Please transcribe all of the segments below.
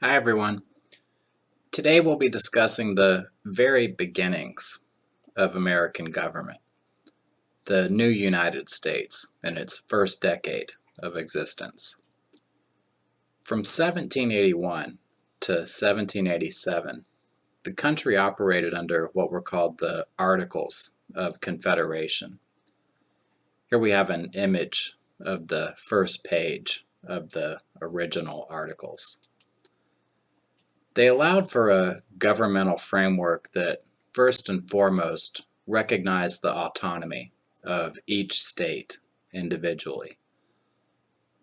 Hi everyone. Today we'll be discussing the very beginnings of American government, the new United States in its first decade of existence. From 1781 to 1787, the country operated under what were called the Articles of Confederation. Here we have an image of the first page of the original Articles. They allowed for a governmental framework that, first and foremost, recognized the autonomy of each state individually.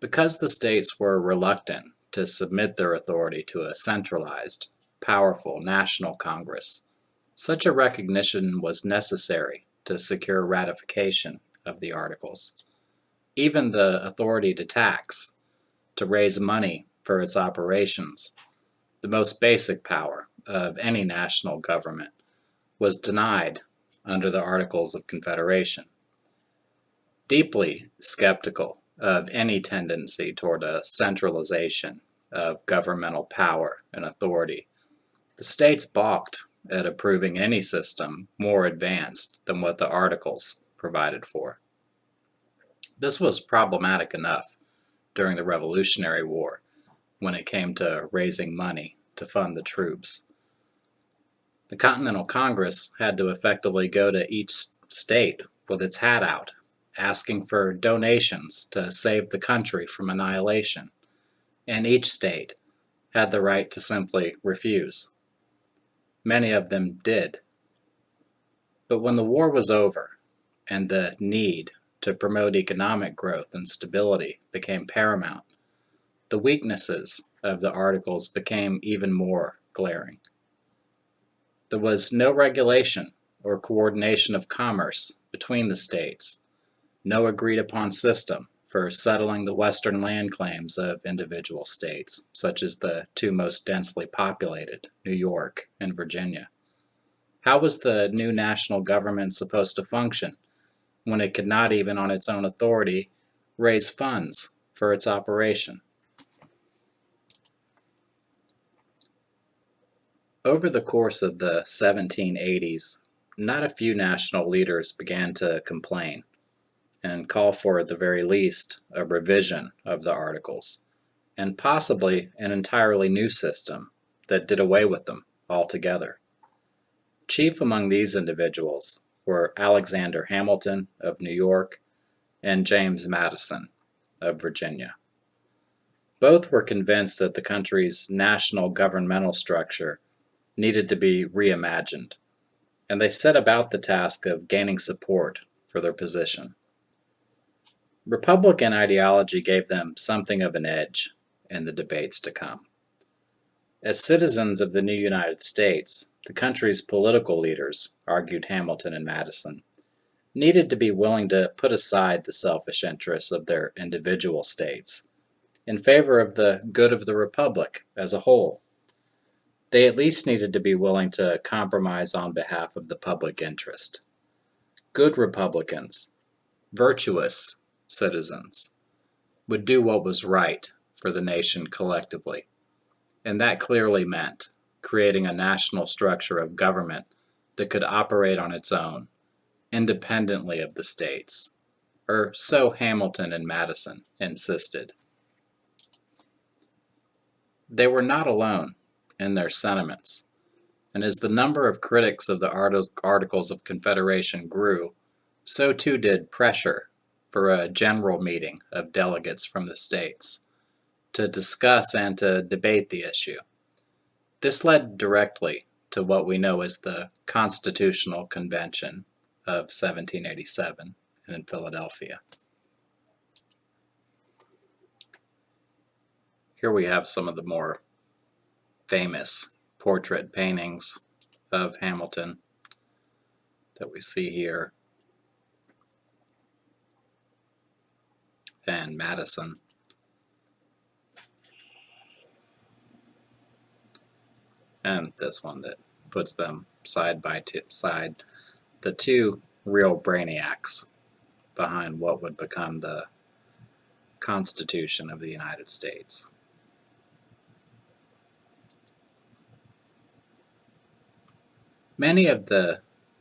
Because the states were reluctant to submit their authority to a centralized, powerful national Congress, such a recognition was necessary to secure ratification of the Articles. Even the authority to tax, to raise money for its operations, the most basic power of any national government, was denied under the Articles of Confederation. Deeply skeptical of any tendency toward a centralization of governmental power and authority, the states balked at approving any system more advanced than what the Articles provided for. This was problematic enough during the Revolutionary War, when it came to raising money to fund the troops. The Continental Congress had to effectively go to each state with its hat out, asking for donations to save the country from annihilation, and each state had the right to simply refuse. Many of them did. But when the war was over and the need to promote economic growth and stability became paramount, the weaknesses of the Articles became even more glaring. There was no regulation or coordination of commerce between the states, no agreed upon system for settling the western land claims of individual states, such as the two most densely populated, New York and Virginia. How was the new national government supposed to function when it could not even on its own authority raise funds for its operation? Over the course of the 1780s, not a few national leaders began to complain and call for, at the very least, a revision of the Articles, and possibly an entirely new system that did away with them altogether. Chief among these individuals were Alexander Hamilton of New York and James Madison of Virginia. Both were convinced that the country's national governmental structure needed to be reimagined, and they set about the task of gaining support for their position. Republican ideology gave them something of an edge in the debates to come. As citizens of the new United States, the country's political leaders, argued Hamilton and Madison, needed to be willing to put aside the selfish interests of their individual states in favor of the good of the republic as a whole. They at least needed to be willing to compromise on behalf of the public interest. Good Republicans, virtuous citizens, would do what was right for the nation collectively, and that clearly meant creating a national structure of government that could operate on its own, independently of the states, or so Hamilton and Madison insisted. They were not alone in their sentiments, and as the number of critics of the Articles of Confederation grew, so too did pressure for a general meeting of delegates from the states to discuss and to debate the issue. This led directly to what we know as the Constitutional Convention of 1787 in Philadelphia. Here we have some of the more famous portrait paintings of Hamilton that we see here, and Madison. And this one that puts them side by side, the two real brainiacs behind what would become the Constitution of the United States. Many of the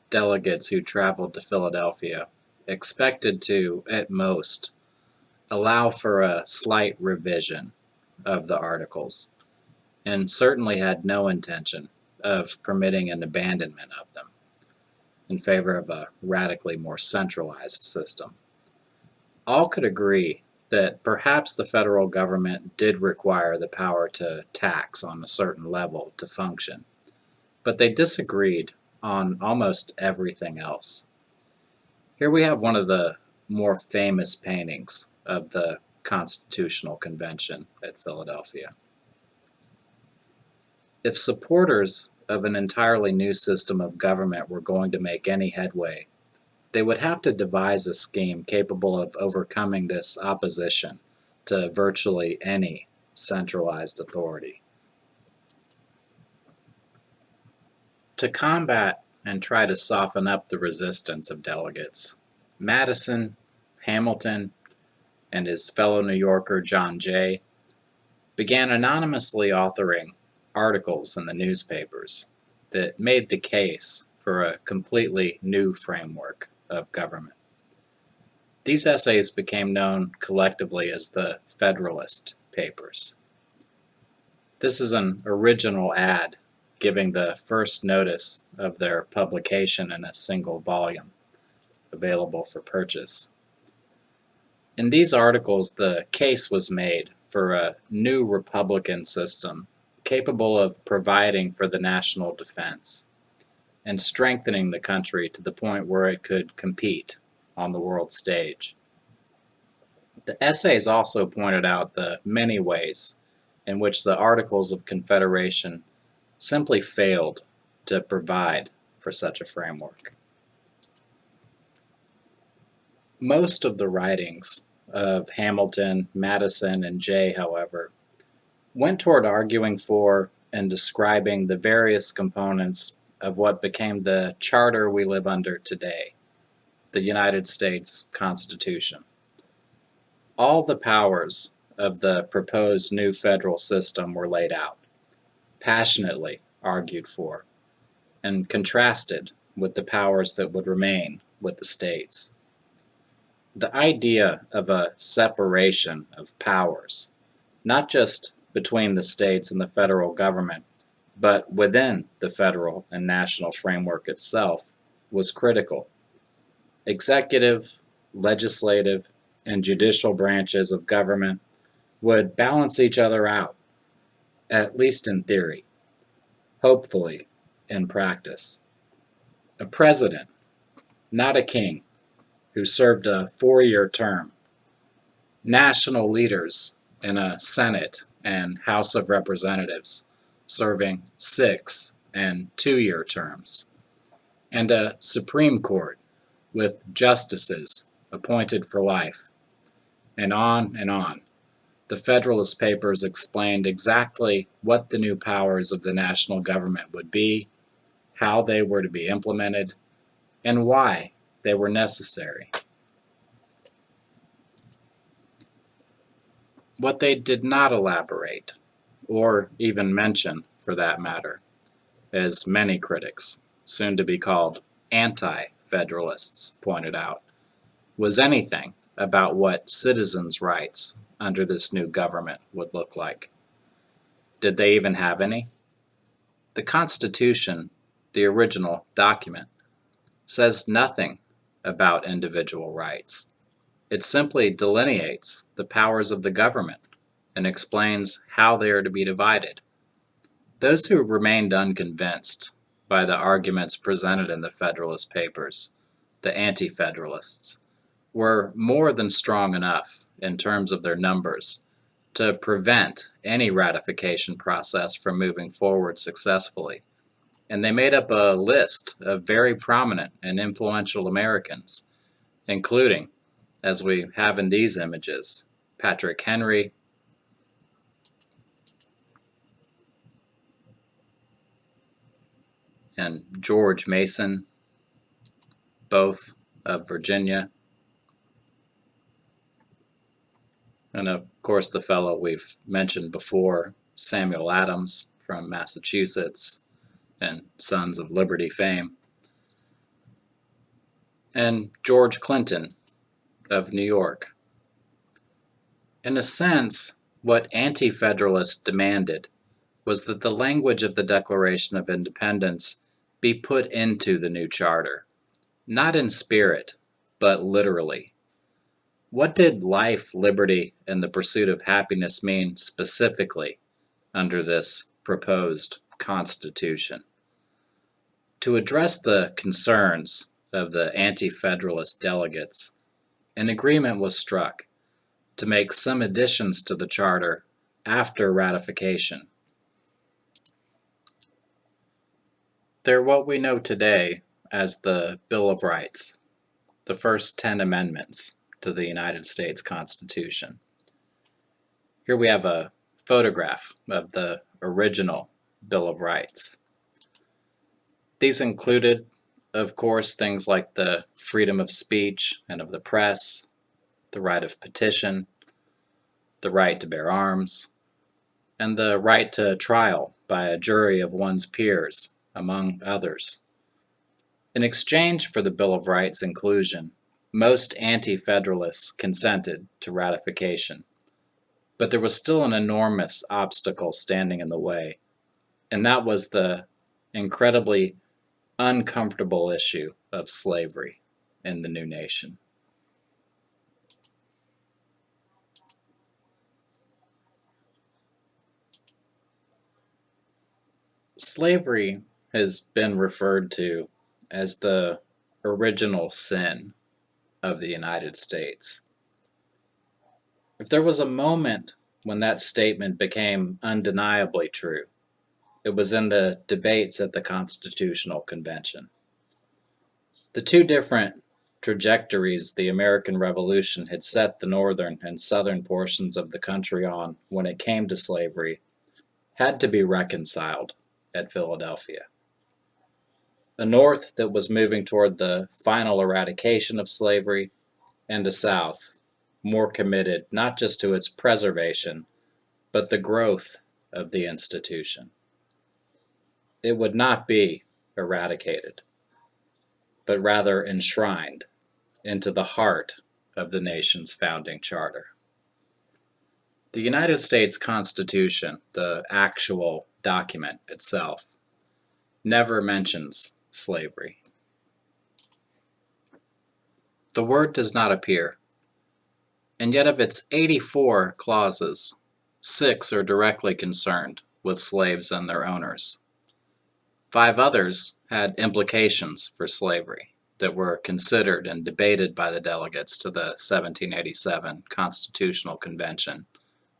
delegates who traveled to Philadelphia expected to, at most, allow for a slight revision of the Articles, and certainly had no intention of permitting an abandonment of them in favor of a radically more centralized system. All could agree that perhaps the federal government did require the power to tax on a certain level to function, but they disagreed on almost everything else. Here we have one of the more famous paintings of the Constitutional Convention at Philadelphia. If supporters of an entirely new system of government were going to make any headway, they would have to devise a scheme capable of overcoming this opposition to virtually any centralized authority. To combat and try to soften up the resistance of delegates, Madison, Hamilton, and his fellow New Yorker John Jay began anonymously authoring articles in the newspapers that made the case for a completely new framework of government. These essays became known collectively as the Federalist Papers. This is an original ad giving the first notice of their publication in a single volume, available for purchase. In these articles, the case was made for a new Republican system capable of providing for the national defense and strengthening the country to the point where it could compete on the world stage. The essays also pointed out the many ways in which the Articles of Confederation simply failed to provide for such a framework. Most of the writings of Hamilton, Madison, and Jay, however, went toward arguing for and describing the various components of what became the charter we live under today, the United States Constitution. All the powers of the proposed new federal system were laid out, passionately argued for, and contrasted with the powers that would remain with the states. The idea of a separation of powers, not just between the states and the federal government, but within the federal and national framework itself, was critical. Executive, legislative, and judicial branches of government would balance each other out, at least in theory, hopefully in practice. A president, not a king, who served a 4-year term. National leaders in a Senate and House of Representatives serving 6- and 2-year terms. And a Supreme Court with justices appointed for life. And on and on. The Federalist Papers explained exactly what the new powers of the national government would be, how they were to be implemented, and why they were necessary. What they did not elaborate, or even mention for that matter, as many critics, soon to be called anti-federalists, pointed out, was anything about what citizens' rights under this new government would look like. Did they even have any? The Constitution, the original document, says nothing about individual rights. It simply delineates the powers of the government and explains how they are to be divided. Those who remained unconvinced by the arguments presented in the Federalist Papers, the Anti-Federalists, were more than strong enough in terms of their numbers to prevent any ratification process from moving forward successfully. And they made up a list of very prominent and influential Americans, including, as we have in these images, Patrick Henry, and George Mason, both of Virginia, and of course the fellow we've mentioned before, Samuel Adams from Massachusetts, and Sons of Liberty fame, and George Clinton of New York. In a sense, what Anti-Federalists demanded was that the language of the Declaration of Independence be put into the new charter, not in spirit, but literally. What did life, liberty, and the pursuit of happiness mean specifically under this proposed Constitution? To address the concerns of the Anti-Federalist delegates, an agreement was struck to make some additions to the charter after ratification. They're what we know today as the Bill of Rights, the first 10 amendments to the United States Constitution. Here we have a photograph of the original Bill of Rights. These included, of course, things like the freedom of speech and of the press, the right of petition, the right to bear arms, and the right to trial by a jury of one's peers, among others. In exchange for the Bill of Rights inclusion, most Anti-Federalists consented to ratification, but there was still an enormous obstacle standing in the way, and that was the incredibly uncomfortable issue of slavery in the new nation. Slavery has been referred to as the original sin of the United States. If there was a moment when that statement became undeniably true, it was in the debates at the Constitutional Convention. The two different trajectories the American Revolution had set the northern and southern portions of the country on when it came to slavery had to be reconciled at Philadelphia. A North that was moving toward the final eradication of slavery, and a South more committed not just to its preservation, but the growth of the institution. It would not be eradicated, but rather enshrined into the heart of the nation's founding charter. The United States Constitution, the actual document itself, never mentions slavery. The word does not appear, and yet of its 84 clauses, 6 are directly concerned with slaves and their owners. 5 others had implications for slavery that were considered and debated by the delegates to the 1787 Constitutional Convention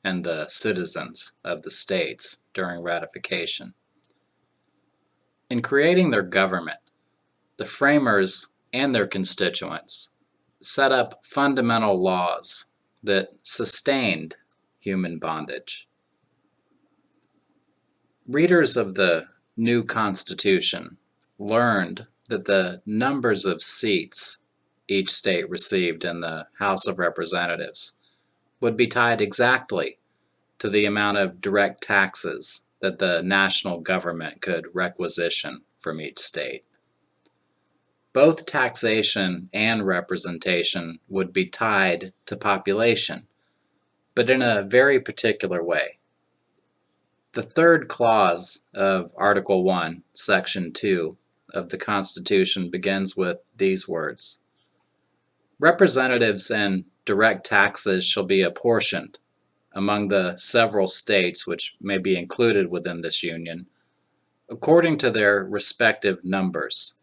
and the citizens of the states during ratification. In creating their government, the framers and their constituents set up fundamental laws that sustained human bondage. Readers of the new Constitution learned that the numbers of seats each state received in the House of Representatives would be tied exactly to the amount of direct taxes that the national government could requisition from each state. Both taxation and representation would be tied to population, but in a very particular way. The third clause of Article 1, Section 2 of the Constitution begins with these words: "Representatives and direct taxes shall be apportioned among the several states which may be included within this Union, according to their respective numbers,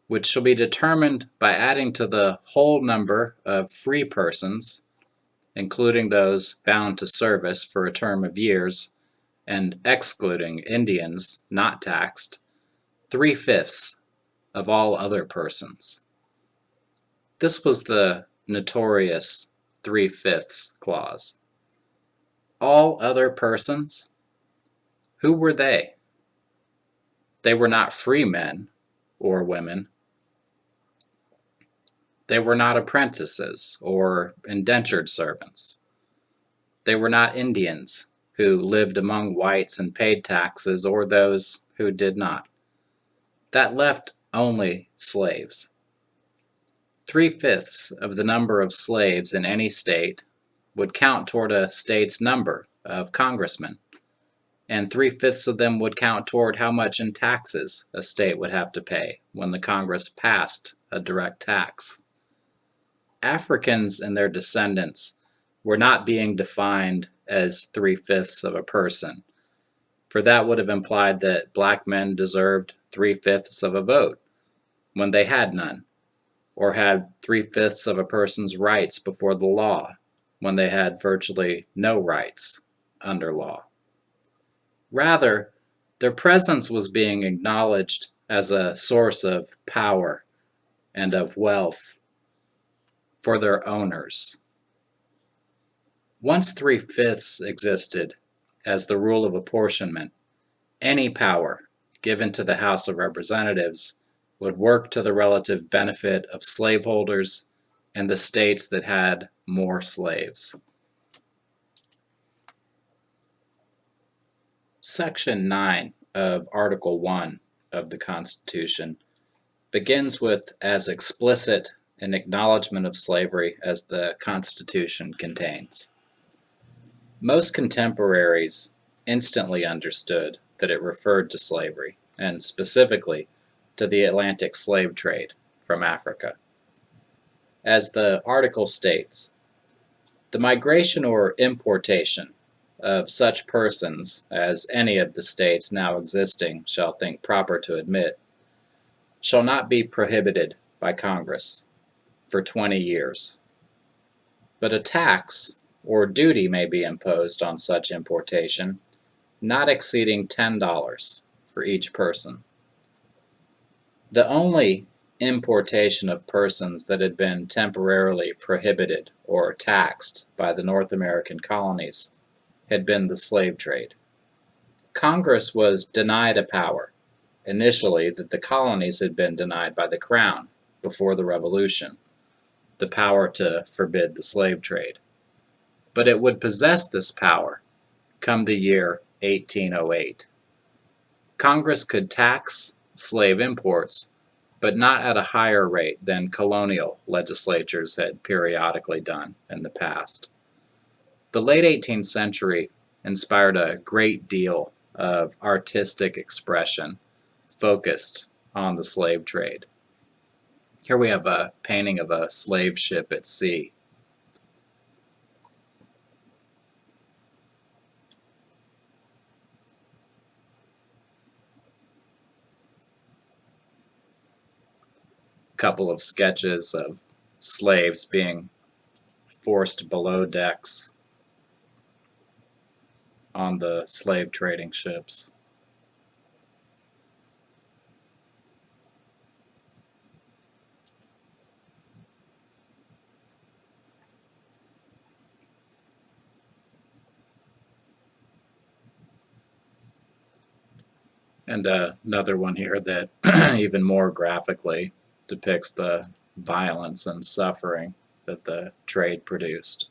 which shall be determined by adding to the whole number of free persons, including those bound to service for a term of years, and excluding Indians not taxed, 3/5 of all other persons." This was the notorious 3/5 clause. All other persons? Who were they? They were not free men or women. They were not apprentices or indentured servants. They were not Indians who lived among whites and paid taxes, or those who did not. That left only slaves. 3/5 of the number of slaves in any state would count toward a state's number of congressmen, and 3/5 of them would count toward how much in taxes a state would have to pay when the Congress passed a direct tax. Africans and their descendants were not being defined as 3/5 of a person, for that would have implied that black men deserved 3/5 of a vote when they had none, or had 3/5 of a person's rights before the law when they had virtually no rights under law. Rather, their presence was being acknowledged as a source of power and of wealth for their owners. Once 3/5 existed as the rule of apportionment, any power given to the House of Representatives would work to the relative benefit of slaveholders and the states that had more slaves. Section 9 of Article 1 of the Constitution begins with as explicit an acknowledgement of slavery as the Constitution contains. Most contemporaries instantly understood that it referred to slavery, and specifically to the Atlantic slave trade from Africa. As the article states, the migration or importation of such persons as any of the states now existing shall think proper to admit, shall not be prohibited by Congress for 20 years. But a tax or duty may be imposed on such importation, not exceeding $10 for each person. The only importation of persons that had been temporarily prohibited or taxed by the North American colonies had been the slave trade. Congress was denied a power, initially, that the colonies had been denied by the Crown before the Revolution, the power to forbid the slave trade. But it would possess this power come the year 1808. Congress could tax slave imports, but not at a higher rate than colonial legislatures had periodically done in the past. The late 18th century inspired a great deal of artistic expression focused on the slave trade. Here we have a painting of a slave ship at sea. A couple of sketches of slaves being forced below decks on the slave trading ships. And another one here that even more graphically depicts the violence and suffering that the trade produced.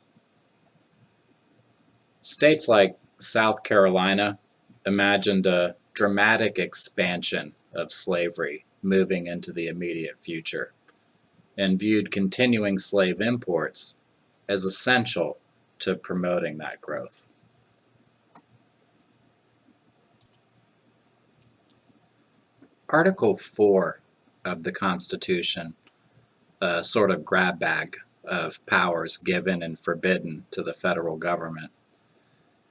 States like South Carolina imagined a dramatic expansion of slavery moving into the immediate future, and viewed continuing slave imports as essential to promoting that growth. Article 4 of the Constitution, a sort of grab bag of powers given and forbidden to the federal government,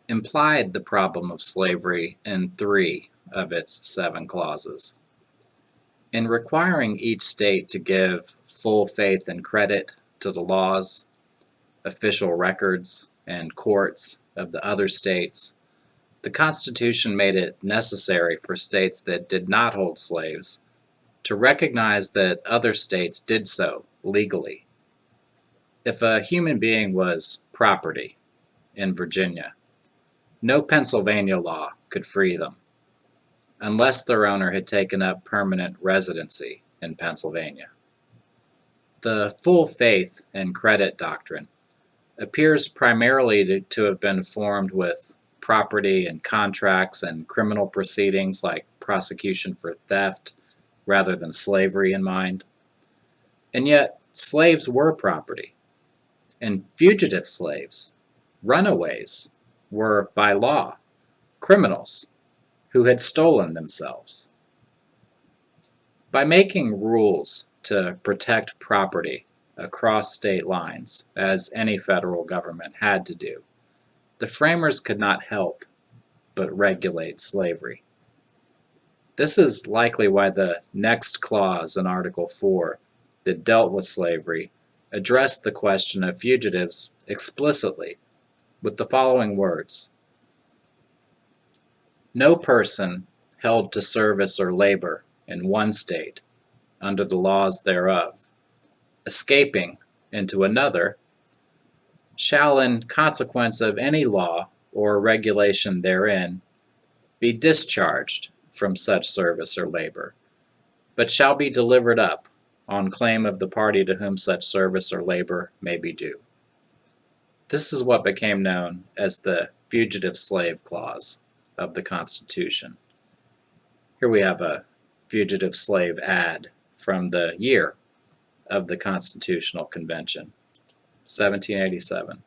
implied the problem of slavery in 3 of its 7 clauses. In requiring each state to give full faith and credit to the laws, official records, and courts of the other states, the Constitution made it necessary for states that did not hold slaves to recognize that other states did so legally. If a human being was property in Virginia, no Pennsylvania law could free them, unless their owner had taken up permanent residency in Pennsylvania. The full faith and credit doctrine appears primarily to have been formed with property and contracts and criminal proceedings like prosecution for theft rather than slavery in mind. And yet, slaves were property, and fugitive slaves, runaways, were, by law, criminals who had stolen themselves. By making rules to protect property across state lines, as any federal government had to do, the framers could not help but regulate slavery. This is likely why the next clause in Article 4 that dealt with slavery addressed the question of fugitives explicitly with the following words: "No person held to service or labor in one state under the laws thereof, escaping into another, shall in consequence of any law or regulation therein be discharged from such service or labor, but shall be delivered up on claim of the party to whom such service or labor may be due." This is what became known as the Fugitive Slave Clause of the Constitution. Here we have a fugitive slave ad from the year of the Constitutional Convention, 1787.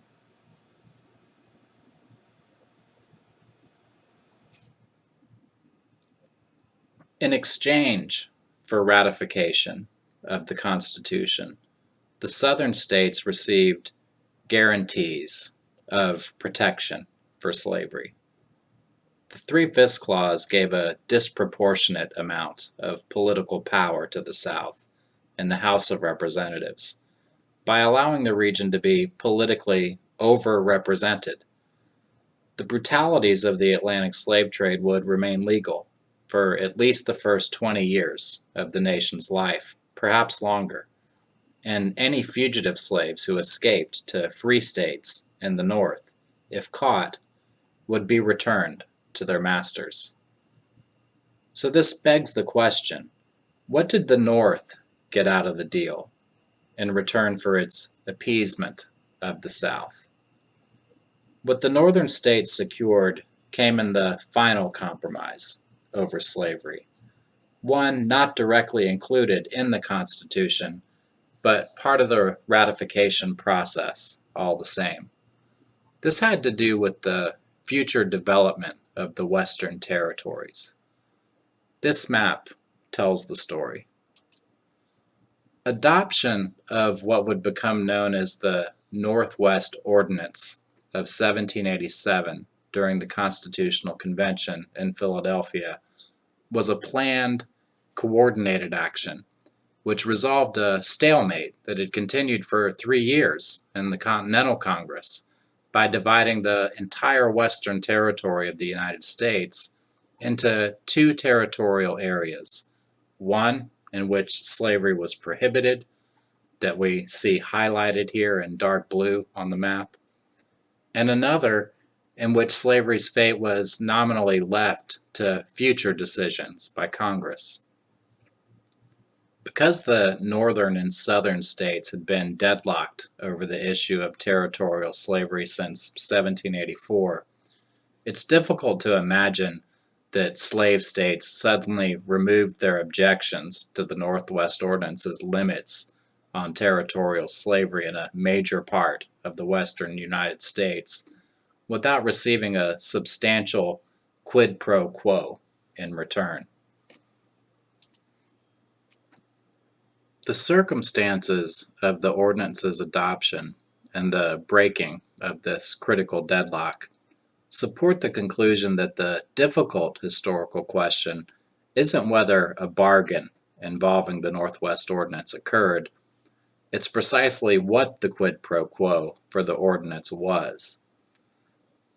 In exchange for ratification of the Constitution, the Southern states received guarantees of protection for slavery. The Three-Fifths Clause gave a disproportionate amount of political power to the South in the House of Representatives by allowing the region to be politically overrepresented. The brutalities of the Atlantic slave trade would remain legal for at least the first 20 years of the nation's life, perhaps longer, and any fugitive slaves who escaped to free states in the North, if caught, would be returned to their masters. So this begs the question, what did the North get out of the deal in return for its appeasement of the South? What the Northern states secured came in the final compromise over slavery, one not directly included in the Constitution, but part of the ratification process all the same. This had to do with the future development of the Western territories. This map tells the story. Adoption of what would become known as the Northwest Ordinance of 1787 during the Constitutional Convention in Philadelphia was a planned, coordinated action which resolved a stalemate that had continued for 3 years in the Continental Congress by dividing the entire western territory of the United States into two territorial areas, one in which slavery was prohibited, that we see highlighted here in dark blue on the map, and another in which slavery's fate was nominally left to future decisions by Congress. Because the northern and southern states had been deadlocked over the issue of territorial slavery since 1784, it's difficult to imagine that slave states suddenly removed their objections to the Northwest Ordinance's limits on territorial slavery in a major part of the western United States without receiving a substantial quid pro quo in return. The circumstances of the ordinance's adoption and the breaking of this critical deadlock support the conclusion that the difficult historical question isn't whether a bargain involving the Northwest Ordinance occurred, it's precisely what the quid pro quo for the ordinance was.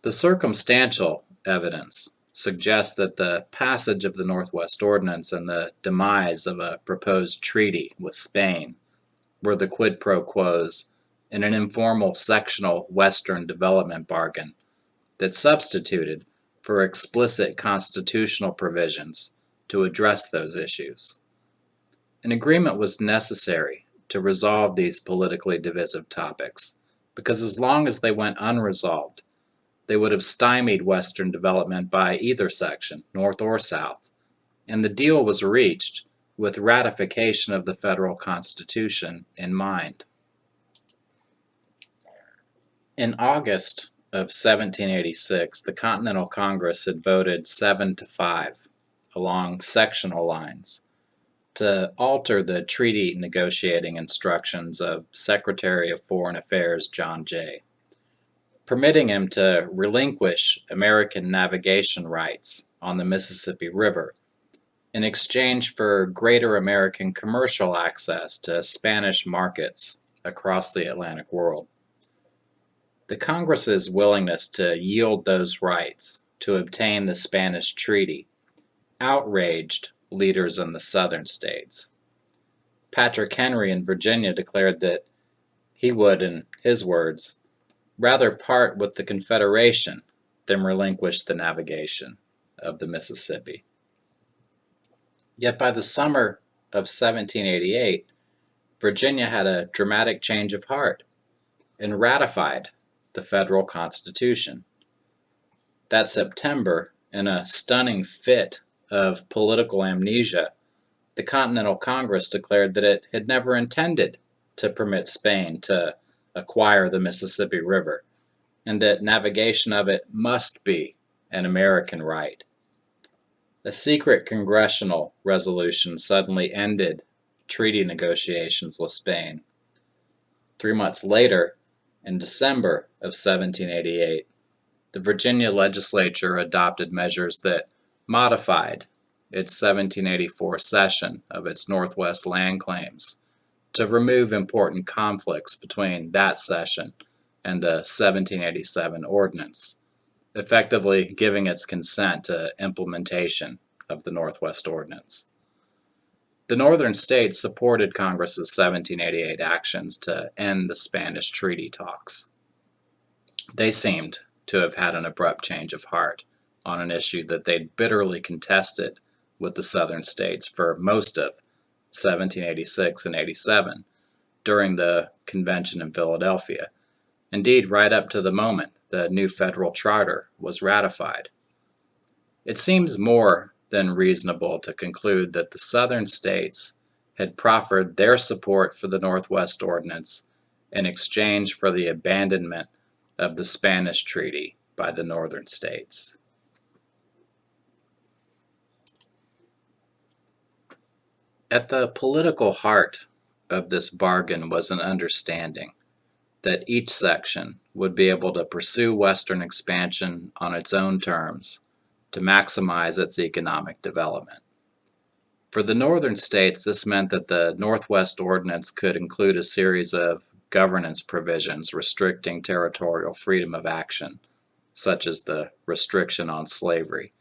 The circumstantial evidence suggests that the passage of the Northwest Ordinance and the demise of a proposed treaty with Spain were the quid pro quos in an informal sectional Western development bargain that substituted for explicit constitutional provisions to address those issues. An agreement was necessary to resolve these politically divisive topics, because as long as they went unresolved, they would have stymied Western development by either section, North or South, and the deal was reached with ratification of the federal Constitution in mind. In August of 1786, the Continental Congress had voted 7-5 along sectional lines to alter the treaty negotiating instructions of Secretary of Foreign Affairs John Jay, permitting him to relinquish American navigation rights on the Mississippi River in exchange for greater American commercial access to Spanish markets across the Atlantic world. The Congress's willingness to yield those rights to obtain the Spanish treaty outraged leaders in the southern states. Patrick Henry in Virginia declared that he would, in his words, rather part with the Confederation than relinquish the navigation of the Mississippi. Yet by the summer of 1788, Virginia had a dramatic change of heart and ratified the federal Constitution. That September, in a stunning fit of political amnesia, the Continental Congress declared that it had never intended to permit Spain to acquire the Mississippi River, and that navigation of it must be an American right. A secret congressional resolution suddenly ended treaty negotiations with Spain. 3 months later, in December of 1788, the Virginia legislature adopted measures that modified its 1784 cession of its Northwest land claims to remove important conflicts between that cession and the 1787 ordinance, effectively giving its consent to implementation of the Northwest Ordinance. The northern states supported Congress's 1788 actions to end the Spanish treaty talks. They seemed to have had an abrupt change of heart on an issue that they'd bitterly contested with the southern states for most of 1786 and 87 during the convention in Philadelphia. Indeed, right up to the moment the new federal charter was ratified. It seems more than reasonable to conclude that the southern states had proffered their support for the Northwest Ordinance in exchange for the abandonment of the Spanish treaty by the northern states. At the political heart of this bargain was an understanding that each section would be able to pursue Western expansion on its own terms to maximize its economic development. For the northern states, this meant that the Northwest Ordinance could include a series of governance provisions restricting territorial freedom of action, such as the restriction on slavery,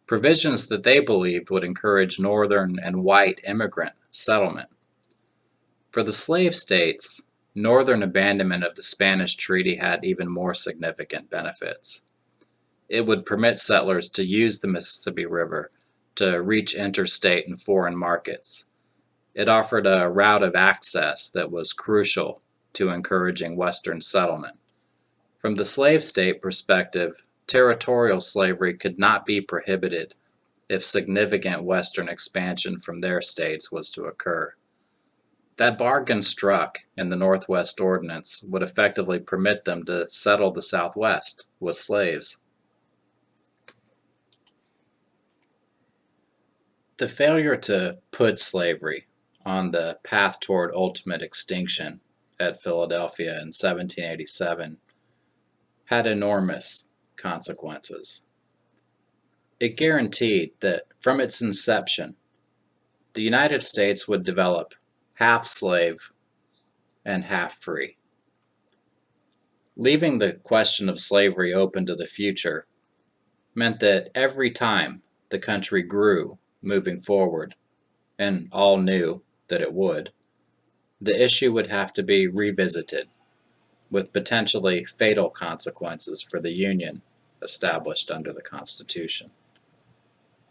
provisions that they believed would encourage northern and white immigrant settlement. For the slave states, northern abandonment of the Spanish treaty had even more significant benefits. It would permit settlers to use the Mississippi River to reach interstate and foreign markets. It offered a route of access that was crucial to encouraging Western settlement. From the slave state perspective, territorial slavery could not be prohibited if significant Western expansion from their states was to occur. That bargain struck in the Northwest Ordinance would effectively permit them to settle the Southwest with slaves. The failure to put slavery on the path toward ultimate extinction at Philadelphia in 1787 had enormous consequences. It guaranteed that from its inception, the United States would develop half slave and half free. Leaving the question of slavery open to the future meant that every time the country grew moving forward, and all knew that it would, the issue would have to be revisited, with potentially fatal consequences for the Union established under the Constitution.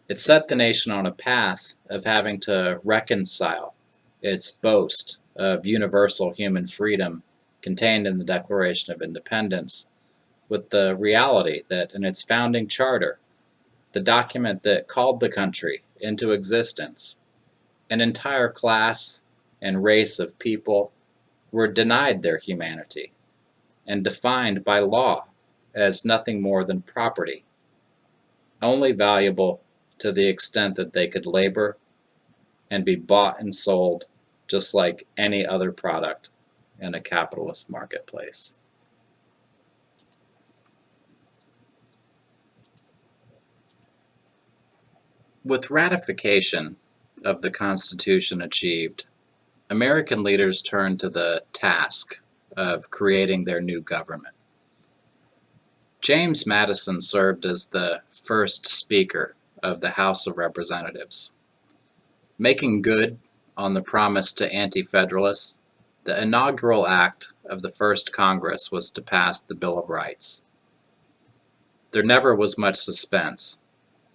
It set the nation on a path of having to reconcile its boast of universal human freedom contained in the Declaration of Independence with the reality that in its founding charter, the document that called the country into existence, an entire class and race of people were denied their humanity and defined by law as nothing more than property, only valuable to the extent that they could labor and be bought and sold just like any other product in a capitalist marketplace. With ratification of the Constitution achieved, American leaders turned to the task of creating their new government. James Madison served as the first Speaker of the House of Representatives. Making good on the promise to Anti-Federalists, the inaugural act of the first Congress was to pass the Bill of Rights. There never was much suspense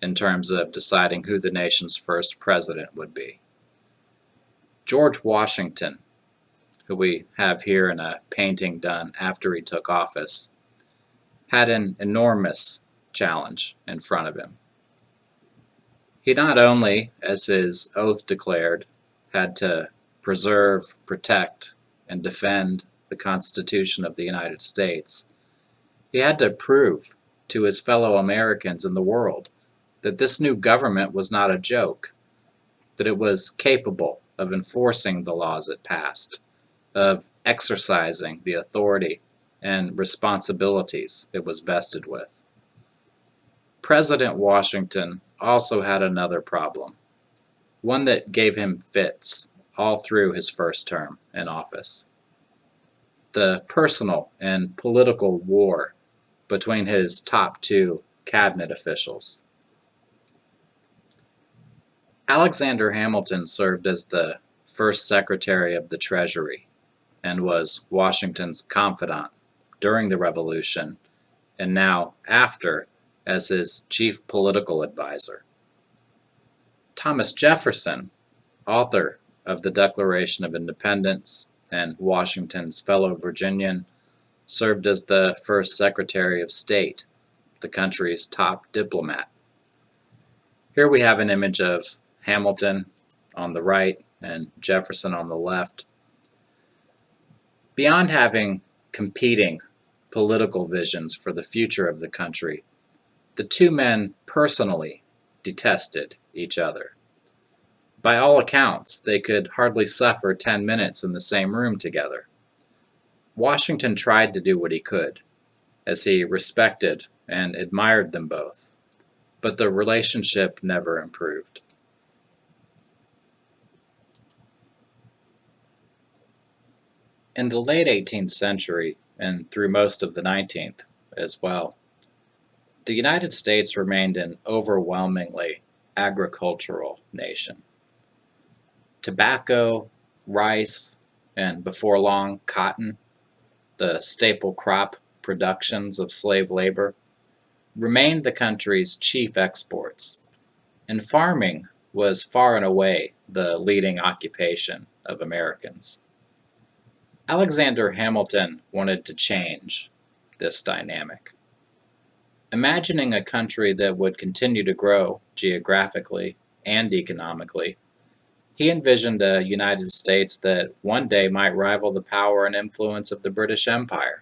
in terms of deciding who the nation's first president would be. George Washington, who we have here in a painting done after he took office, had an enormous challenge in front of him. He not only, as his oath declared, had to preserve, protect, and defend the Constitution of the United States, he had to prove to his fellow Americans in the world that this new government was not a joke, that it was capable of enforcing the laws it passed, of exercising the authority and responsibilities it was vested with. President Washington also had another problem, one that gave him fits all through his first term in office: the personal and political war between his top two cabinet officials. Alexander Hamilton served as the first Secretary of the Treasury and was Washington's confidant during the Revolution, and now after as his chief political advisor. Thomas Jefferson, author of the Declaration of Independence and Washington's fellow Virginian, served as the first Secretary of State, the country's top diplomat. Here we have an image of Hamilton on the right and Jefferson on the left. Beyond having competing political visions for the future of the country, the two men personally detested each other. By all accounts, they could hardly suffer 10 minutes in the same room together. Washington tried to do what he could, as he respected and admired them both, but the relationship never improved. In the late 18th century, and through most of the 19th as well, the United States remained an overwhelmingly agricultural nation. Tobacco, rice, and before long, cotton, the staple crop productions of slave labor, remained the country's chief exports, and farming was far and away the leading occupation of Americans. Alexander Hamilton wanted to change this dynamic. Imagining a country that would continue to grow geographically and economically, he envisioned a United States that one day might rival the power and influence of the British Empire.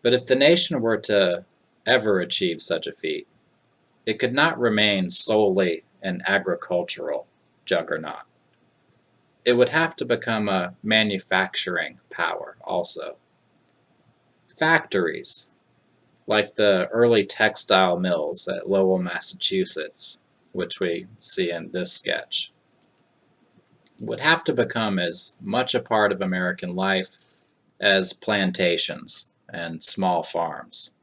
But if the nation were to ever achieve such a feat, it could not remain solely an agricultural juggernaut. It would have to become a manufacturing power also. Factories, like the early textile mills at Lowell, Massachusetts, which we see in this sketch, would have to become as much a part of American life as plantations and small farms.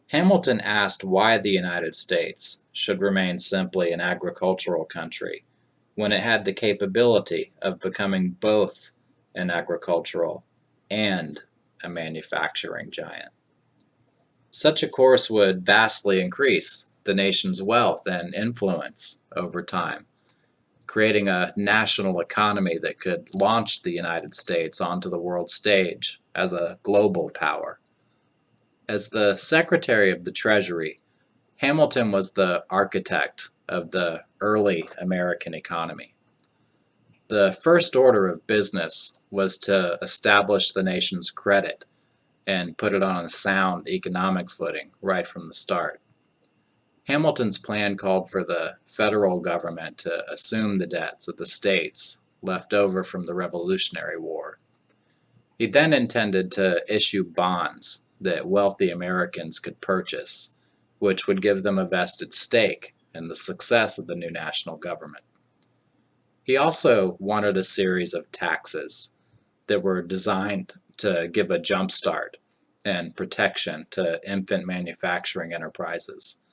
Hamilton asked why the United States should remain simply an agricultural country when it had the capability of becoming both an agricultural and a manufacturing giant. Such a course would vastly increase the nation's wealth and influence over time, creating a national economy that could launch the United States onto the world stage as a global power, As the Secretary of the Treasury, Hamilton was the architect of the early American economy. The first order of business was to establish the nation's credit and put it on a sound economic footing right from the start. Hamilton's plan called for the federal government to assume the debts of the states left over from the Revolutionary War. He then intended to issue bonds that wealthy Americans could purchase, which would give them a vested stake in the success of the new national government. He also wanted a series of taxes that were designed to give a jump start and protection to infant manufacturing enterprises,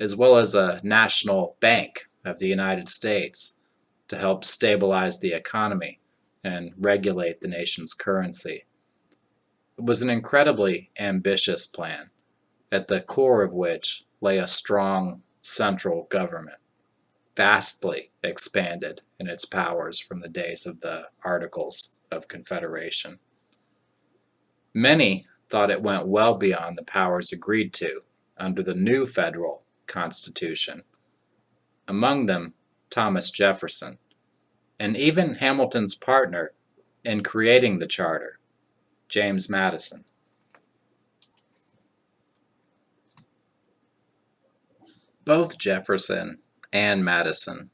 as well as a national bank of the United States to help stabilize the economy and regulate the nation's currency. It was an incredibly ambitious plan, at the core of which lay a strong central government, vastly expanded in its powers from the days of the Articles of Confederation. Many thought it went well beyond the powers agreed to under the new federal Constitution, among them Thomas Jefferson, and even Hamilton's partner in creating the charter, James Madison. Both Jefferson and Madison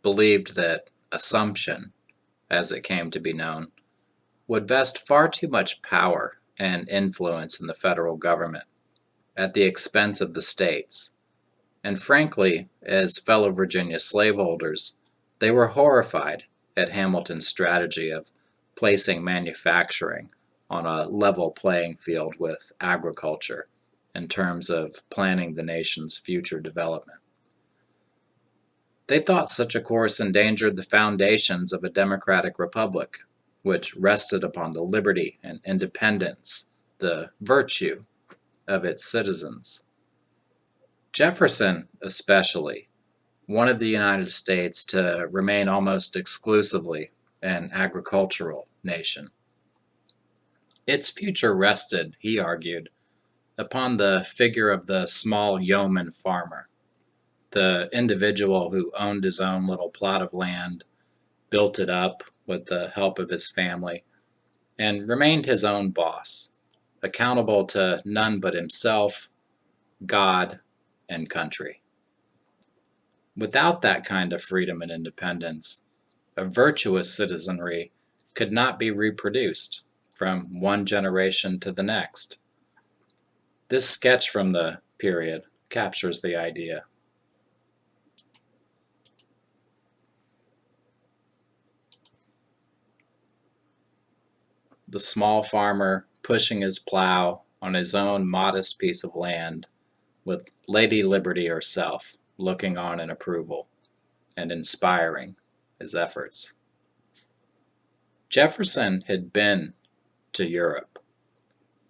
believed that assumption, as it came to be known, would vest far too much power and influence in the federal government at the expense of the states. And frankly, as fellow Virginia slaveholders, they were horrified at Hamilton's strategy of placing manufacturing on a level playing field with agriculture in terms of planning the nation's future development. They thought such a course endangered the foundations of a democratic republic, which rested upon the liberty and independence, the virtue of its citizens. Jefferson, especially, wanted the United States to remain almost exclusively an agricultural nation. Its future rested, he argued, upon the figure of the small yeoman farmer, the individual who owned his own little plot of land, built it up with the help of his family, and remained his own boss, accountable to none but himself, God, and country. Without that kind of freedom and independence, a virtuous citizenry could not be reproduced from one generation to the next. This sketch from the period captures the idea. The small farmer pushing his plow on his own modest piece of land, with Lady Liberty herself looking on in approval and inspiring his efforts. Jefferson had been to Europe,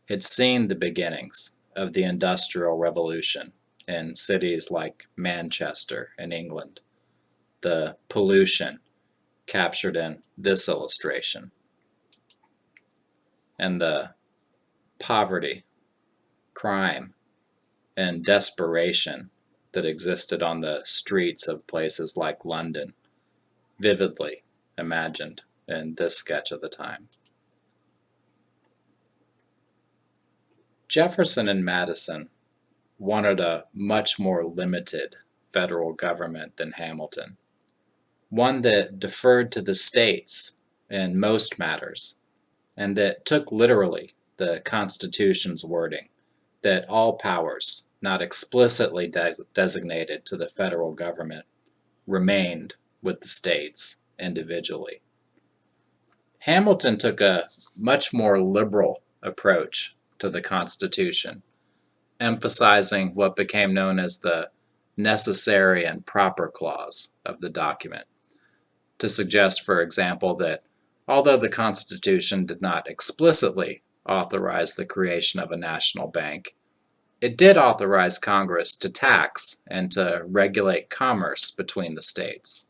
had seen the beginnings of the Industrial Revolution in cities like Manchester in England, the pollution captured in this illustration, and the poverty, crime, and desperation that existed on the streets of places like London, vividly imagined in this sketch of the time. Jefferson and Madison wanted a much more limited federal government than Hamilton, one that deferred to the states in most matters, and that took literally the Constitution's wording that all powers not explicitly designated to the federal government remained with the states individually. Hamilton took a much more liberal approach to the Constitution, emphasizing what became known as the necessary and proper clause of the document, to suggest, for example, that although the Constitution did not explicitly authorize the creation of a national bank, it did authorize Congress to tax and to regulate commerce between the states.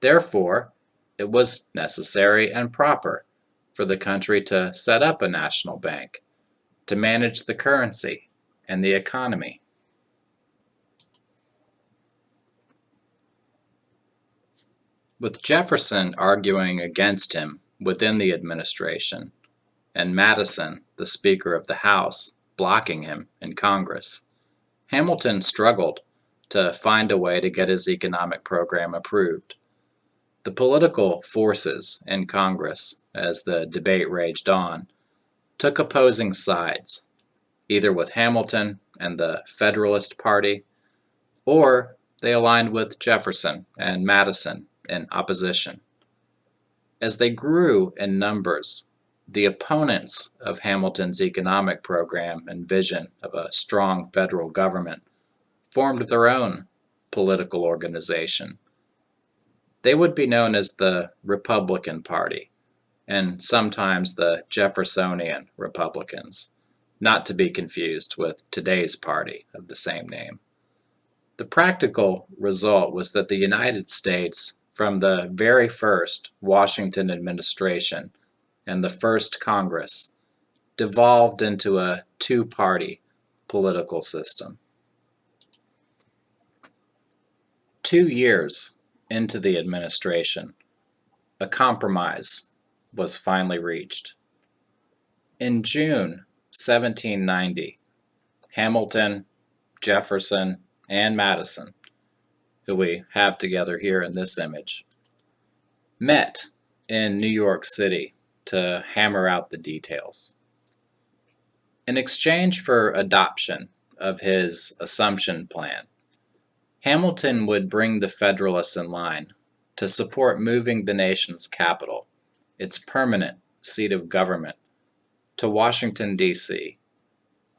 Therefore, it was necessary and proper for the country to set up a national bank, to manage the currency, and the economy. With Jefferson arguing against him within the administration, and Madison, the Speaker of the House, blocking him in Congress, Hamilton struggled to find a way to get his economic program approved. The political forces in Congress, as the debate raged on, took opposing sides, either with Hamilton and the Federalist Party, or they aligned with Jefferson and Madison in opposition. As they grew in numbers, the opponents of Hamilton's economic program and vision of a strong federal government formed their own political organization. They would be known as the Republican Party, and sometimes the Jeffersonian Republicans, not to be confused with today's party of the same name. The practical result was that the United States, from the very first Washington administration and the first Congress, devolved into a two-party political system. 2 years into the administration, a compromise was finally reached. In June 1790, Hamilton, Jefferson, and Madison, who we have together here in this image, met in New York City to hammer out the details. In exchange for adoption of his Assumption Plan, Hamilton would bring the Federalists in line to support moving the nation's capital, its permanent seat of government, to Washington, D.C.,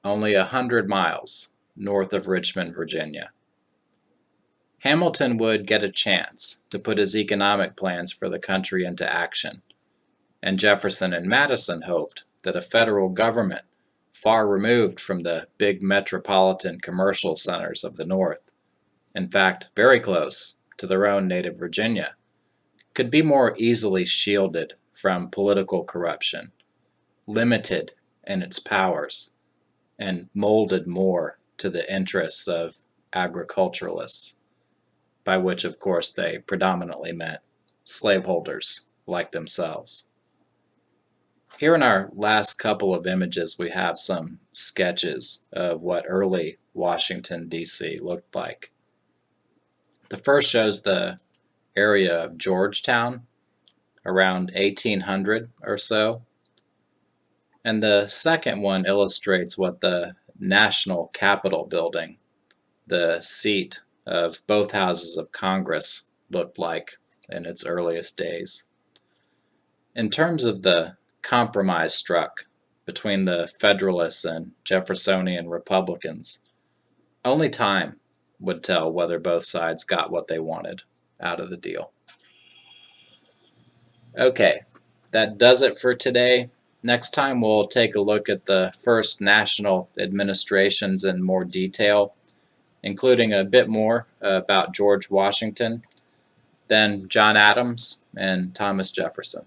only 100 miles north of Richmond, Virginia. Hamilton would get a chance to put his economic plans for the country into action, and Jefferson and Madison hoped that a federal government far removed from the big metropolitan commercial centers of the North, in fact very close to their own native Virginia, could be more easily shielded from political corruption, limited in its powers, and molded more to the interests of agriculturalists, by which of course they predominantly meant slaveholders like themselves. Here in our last couple of images we have some sketches of what early Washington, D.C. looked like. The first shows the area of Georgetown around 1800 or so, and the second one illustrates what the National Capitol building, the seat of both houses of Congress, looked like in its earliest days. In terms of the compromise struck between the Federalists and Jeffersonian Republicans, only time would tell whether both sides got what they wanted out of the deal. Okay, that does it for today. Next time we'll take a look at the first national administrations in more detail, including a bit more about George Washington, then John Adams, and Thomas Jefferson.